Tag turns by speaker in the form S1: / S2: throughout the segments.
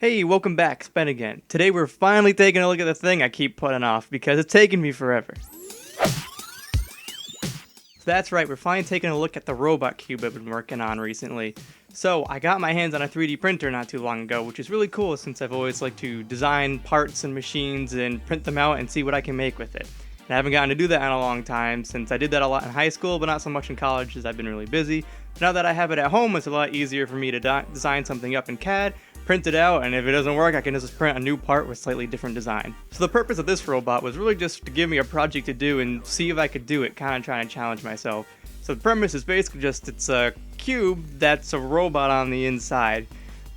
S1: Hey, welcome back, Spen again. Today we're finally taking a look at the thing I keep putting off because it's taken me forever. So that's right, we're finally taking a look at the robot cube I've been working on recently. So I got my hands on a 3D printer not too long ago, which is really cool since I've always liked to design parts and machines and print them out and see what I can make with it. And I haven't gotten to do that in a long time since I did that a lot in high school, but not so much in college as I've been really busy. Now that I have it at home, it's a lot easier for me to design something up in CAD, print it out, and if it doesn't work, I can just print a new part with slightly different design. So the purpose of this robot was really just to give me a project to do and see if I could do it, kind of trying to challenge myself. So the premise is basically just it's a cube that's a robot on the inside.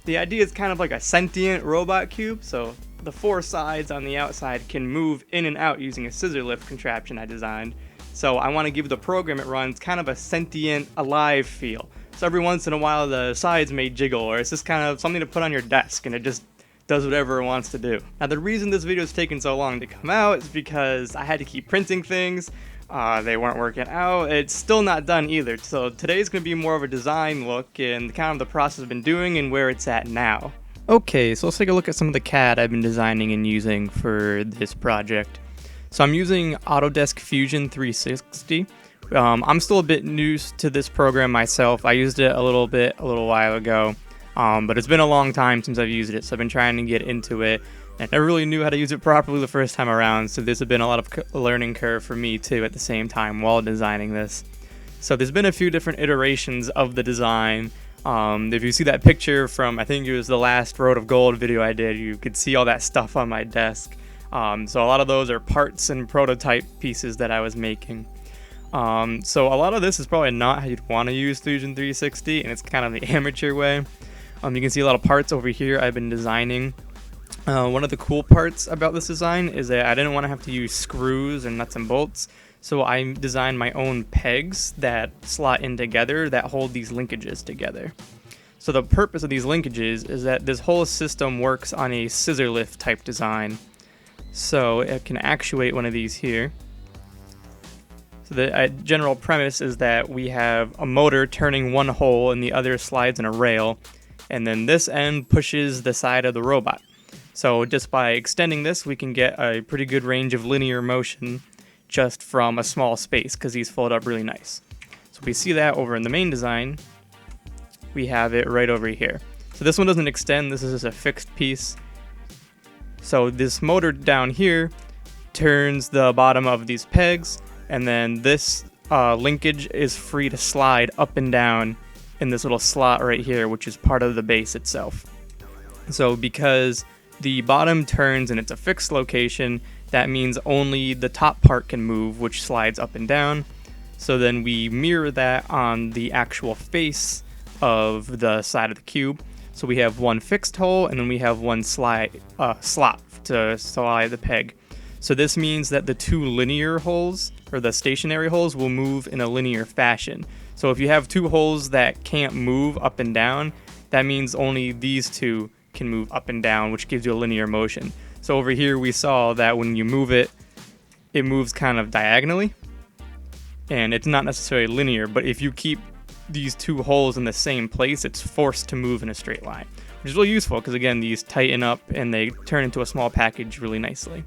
S1: The idea is kind of like a sentient robot cube, so the four sides on the outside can move in and out using a scissor lift contraption I designed. So I want to give the program it runs kind of a sentient, alive feel. So every once in a while the sides may jiggle, or it's just kind of something to put on your desk and it just does whatever it wants to do. Now the reason this video is taking so long to come out is because I had to keep printing things. They weren't working out. It's still not done either. So today's going to be more of a design look and kind of the process I've been doing and where it's at now. Okay, so let's take a look at some of the CAD I've been designing and using for this project. So I'm using Autodesk Fusion 360. I'm still a bit new to this program myself. I used it a little while ago, but it's been a long time since I've used it, so I've been trying to get into it, and I really knew how to use it properly the first time around, so this has been a lot of learning curve for me too at the same time while designing this. So there's been a few different iterations of the design. If you see that picture from, I think it was the last Road of Gold video I did, you could see all that stuff on my desk. So a lot of those are parts and prototype pieces that I was making. So a lot of this is probably not how you'd want to use Fusion 360, and it's kind of the amateur way. You can see a lot of parts over here I've been designing. One of the cool parts about this design is that I didn't want to have to use screws and nuts and bolts, so I designed my own pegs that slot in together that hold these linkages together. So the purpose of these linkages is that this whole system works on a scissor lift type design. So it can actuate one of these here. So the general premise is that we have a motor turning one hole and the other slides in a rail, and then this end pushes the side of the robot. So just by extending this, we can get a pretty good range of linear motion just from a small space because these fold up really nice. So we see that over in the main design. We have it right over here. So this one doesn't extend, this is just a fixed piece. So this motor down here turns the bottom of these pegs, and then this linkage is free to slide up and down in this little slot right here, which is part of the base itself. So because the bottom turns and it's a fixed location, that means only the top part can move, which slides up and down. So then we mirror that on the actual face of the side of the cube. So we have one fixed hole, and then we have one slot to slide the peg. So this means that the two linear holes, or the stationary holes, will move in a linear fashion. So if you have two holes that can't move up and down, that means only these two can move up and down, which gives you a linear motion. So over here we saw that when you move it, it moves kind of diagonally, and it's not necessarily linear, but if you keep these two holes in the same place, it's forced to move in a straight line, which is really useful because again, these tighten up and they turn into a small package really nicely.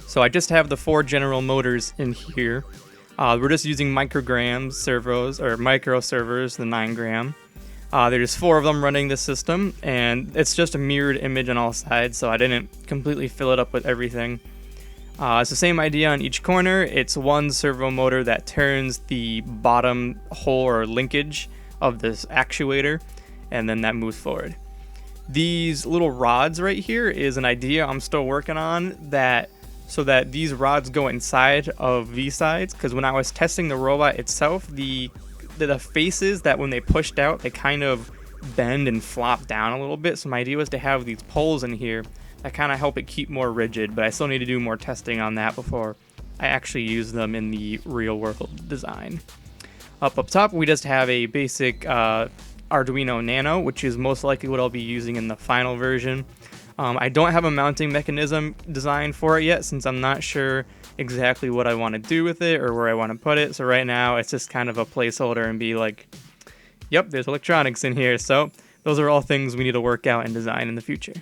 S1: So I just have the four general motors in here. We're just using microgram servos, or micro servers, the 9 gram. There's 4 of them running this system, and it's just a mirrored image on all sides, so I didn't completely fill it up with everything. It's the same idea on each corner. It's one servo motor that turns the bottom hole or linkage of this actuator, and then that moves forward. These little rods right here is an idea I'm still working on, so that these rods go inside of these sides, because when I was testing the robot itself, the faces that when they pushed out, they kind of bend and flop down a little bit. So my idea was to have these poles in here that kind of help it keep more rigid, but I still need to do more testing on that before I actually use them in the real world design. Up top, we just have a basic Arduino Nano, which is most likely what I'll be using in the final version. I don't have a mounting mechanism designed for it yet, since I'm not sure exactly what I want to do with it or where I want to put it. So right now it's just kind of a placeholder and be like, yep, there's electronics in here. So those are all things we need to work out and design in the future.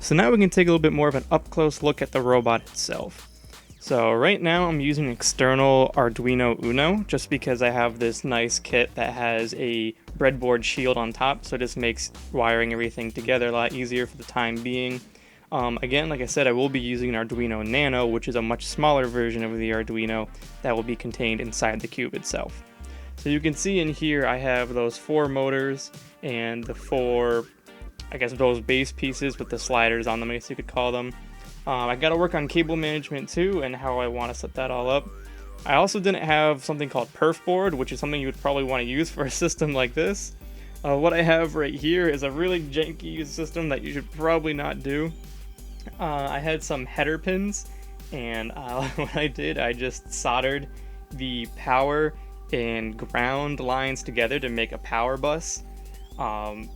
S1: So now we can take a little bit more of an up-close look at the robot itself. So right now I'm using external Arduino Uno just because I have this nice kit that has a breadboard shield on top, so this makes wiring everything together a lot easier for the time being. Again, like I said, I will be using an Arduino Nano, which is a much smaller version of the Arduino that will be contained inside the cube itself. So you can see in here I have those 4 motors and the 4, I guess, those base pieces with the sliders on them, I guess you could call them. I got to work on cable management too and how I want to set that all up. I also didn't have something called perf board, which is something you would probably want to use for a system like this. What I have right here is a really janky system that you should probably not do. I had some header pins, and what I did, I just soldered the power and ground lines together to make a power bus.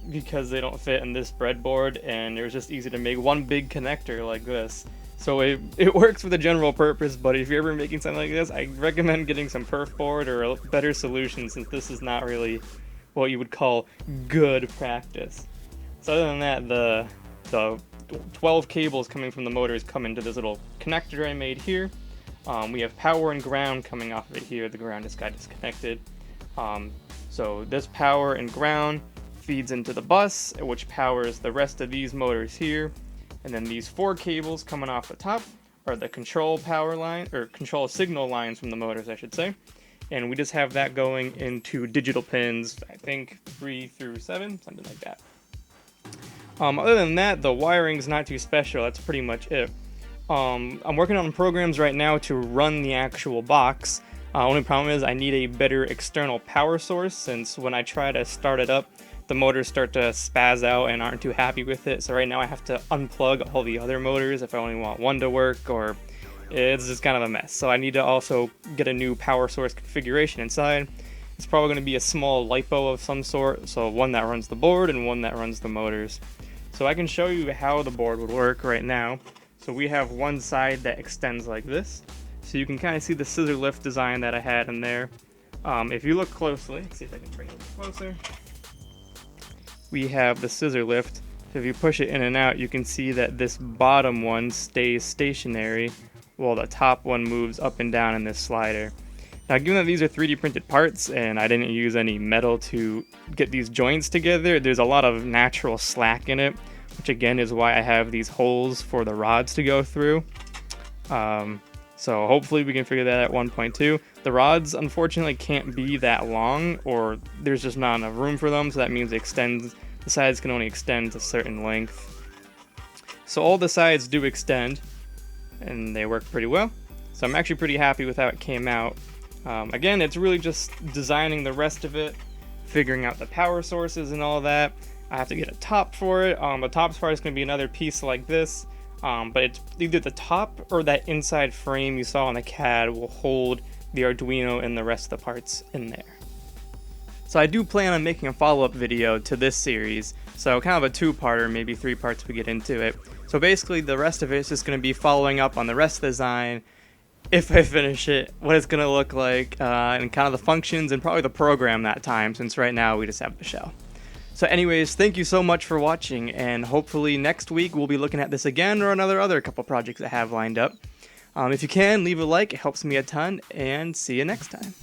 S1: Because they don't fit in this breadboard, and it was just easy to make one big connector like this. So it works for the general purpose, but if you're ever making something like this, I recommend getting some perf board or a better solution, since this is not really what you would call good practice. So other than that, the 12 cables coming from the motors come into this little connector I made here. We have power and ground coming off of it here. The ground just got disconnected. So this power and ground feeds into the bus, which powers the rest of these motors here, and then these 4 cables coming off the top are the control power line, or control signal lines from the motors, I should say, and we just have that going into digital pins, I think 3 through 7, something like that. Other than that, the wiring's not too special. That's pretty much it. I'm working on programs right now to run the actual box. Only problem is I need a better external power source, since when I try to start it up, the motors start to spaz out and aren't too happy with it. So right now I have to unplug all the other motors if I only want one to work, or it's just kind of a mess. So I need to also get a new power source configuration inside. It's probably going to be a small LiPo of some sort, so one that runs the board and one that runs the motors. So I can show you how the board would work right now. So we have one side that extends like this. So you can kind of see the scissor lift design that I had in there. If you look closely, let's see if I can bring it closer. We have the scissor lift. So if you push it in and out, you can see that this bottom one stays stationary while the top one moves up and down in this slider. Now, given that these are 3D printed parts and I didn't use any metal to get these joints together, there's a lot of natural slack in it, which again is why I have these holes for the rods to go through. So hopefully we can figure that out at 1.2. The rods unfortunately can't be that long, or there's just not enough room for them, so that means the sides can only extend to a certain length. So all the sides do extend, and they work pretty well. So I'm actually pretty happy with how it came out. Again, it's really just designing the rest of it, figuring out the power sources and all that. I have to get a top for it. The top part is going to be another piece like this. But it's either the top or that inside frame you saw on the CAD will hold the Arduino and the rest of the parts in there. So I do plan on making a follow-up video to this series, so kind of a 2-parter, maybe 3 parts we get into it. So basically the rest of it is just going to be following up on the rest of the design, if I finish it, what it's going to look like, and kind of the functions and probably the program that time, since right now we just have the shell. So anyways, thank you so much for watching, and hopefully next week we'll be looking at this again, or another couple projects I have lined up. If you can, leave a like, it helps me a ton, and see you next time.